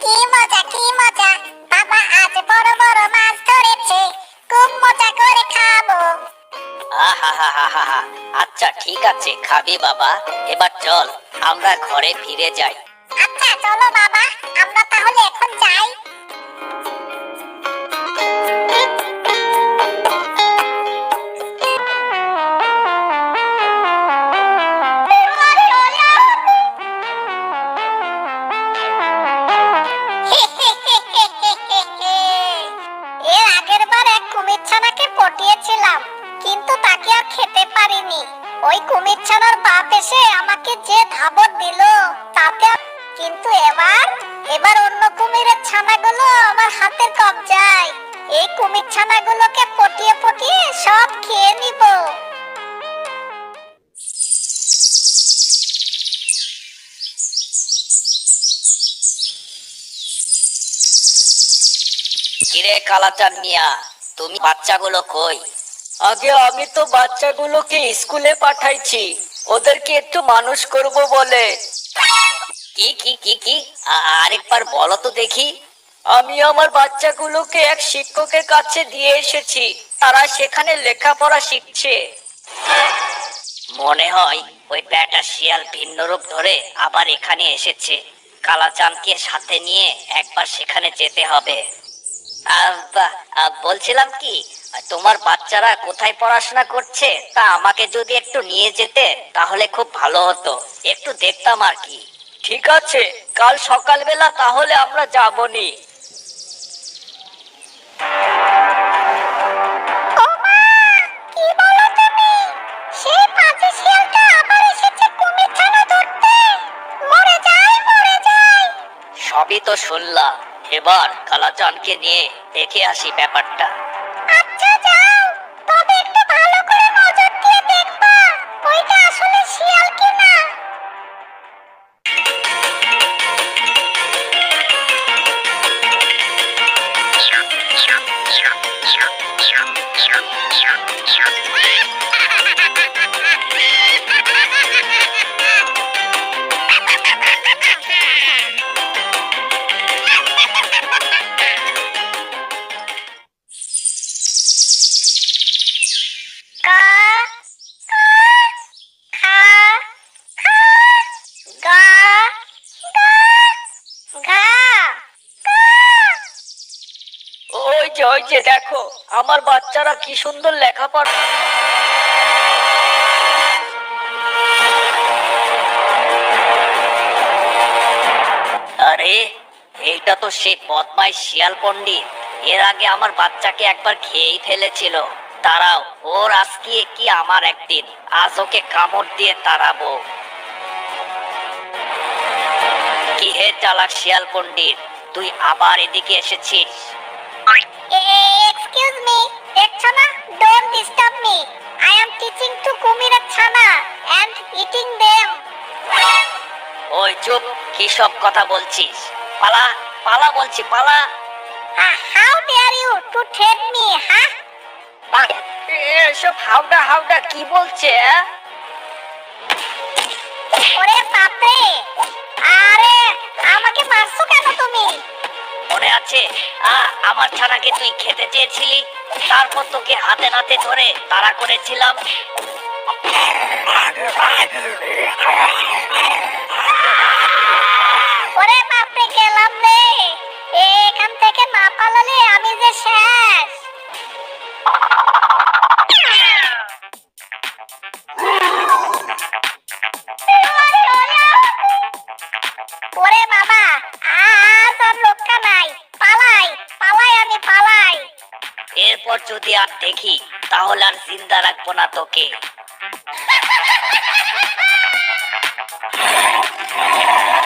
কি মজা কি মজা, বাবা আজ বড় বড় মাছ ধরেছে, খুব মজা করে খাবো। আহা, আচ্ছা ঠিক আছে, খাবি বাবা। এবার চল আমরা ঘরে ফিরে যাই। আচ্ছা চলো বাবা, আমরা তাহলে এখন যাই। এর আগের বার এক কুমির ছানাকে পটিয়েছিলাম, কিন্তু তাকে আর খেতে পারিনি। ওই কুমির ছানার বাপ এসে আমাকে যে ধাবর দিল তাতে কিন্তু এবার অন্য কুমিরের ছানাগুলো আমার হাতের কবজায়। এই কুমির ছানাগুলোকে পটিয়ে পটিয়ে সব খেয়ে নিব। কিরে কালাচান মিয়া, তুমি বাচ্চাগুলো কই? আগে আমি তো বাচ্চাগুলোকে স্কুলে পাঠাইছি, ওদেরকে একটু মানুষ করব বলে। কি কি কি কি আরেকবার বলো তো দেখি। আমি আমার বাচ্চাগুলোকে এক শিক্ষকের কাছে দিয়ে এসেছি, তারা সেখানে লেখাপড়া শিখছে। মনে হয় ওই ব্যাটা শিয়াল ভিন্ন রূপ ধরে আবার এখানে এসেছে। কালাচাঁদকে সাথে নিয়ে একবার সেখানে যেতে হবে। বলছিলাম কি, তোমার বাচ্চারা কোথায় পড়াশোনা করছে তা আমাকে যদি একটু নিয়ে যেতে তাহলে খুব ভালো হতো, একটু দেখতাম আর কি। ঠিক আছে, কাল সকালবেলা তাহলে আমরা যাবনি। ওমা, কি বলো তুমি? সেই পাজি শিয়ালটা আবার এসেছে কুমির ছানা ধরতে। মরে যাই মরে যাই। সবই তো শুনলাম, এবার কালাচাঁদকে নিয়ে দেখে আসি ব্যাপারটা। আচ্ছা যাও, তবে একটু ভালো করে নজর দিয়ে দেখবা ওইটা আসলে শিয়াল কিনা। কা কা খা খা গা গা ঘা ঘা। ওই যে দেখো, আমার বাচ্চারা কি সুন্দর লেখাপড়া। আরে, এইটা তো সেই বদমাই শিয়াল পণ্ডিত। এর আগে আমার বাচ্চাকে একবার খেয়েই ফেলেছিল। দাঁড়াও, ওর আজকে কি আমার একদিন, আজ ওকে কামড় দিয়ে তাড়াবো। কি হে চালাক শিয়াল পণ্ডিত, তুই আবার এদিকে এসেছিস? এক্সকিউজ মি, দেখছো না? Don't disturb me. I am teaching to কুমিরের ছানা এন্ড ইটিং দেম। ওই চুপ, কি সব কথা বলছিস? পালা পালা বলছি, পালা। How dare you to threaten me, হ্যাঁ? এসব হাউডা হাউডা কি বলছে? ওরে বাপরে, আরে আমাকে মারছো কেন তুমি? মনে আছে আমার ছানাকে তুই খেতে চেয়েছিলি, তারপর তোকে হাতে নাতে ধরে তাড়া করেছিলাম। ওরে বাপরে, গেলাম রে। এখান থেকে না পালালে আমি যে শেষ। ওরে বাবা, আজ আর রক্ষা নাই। পালাই পালাই আমি পালাই। এরপর যদি আর দেখি তাহলে আর জিন্দা রাখবো না তোকে।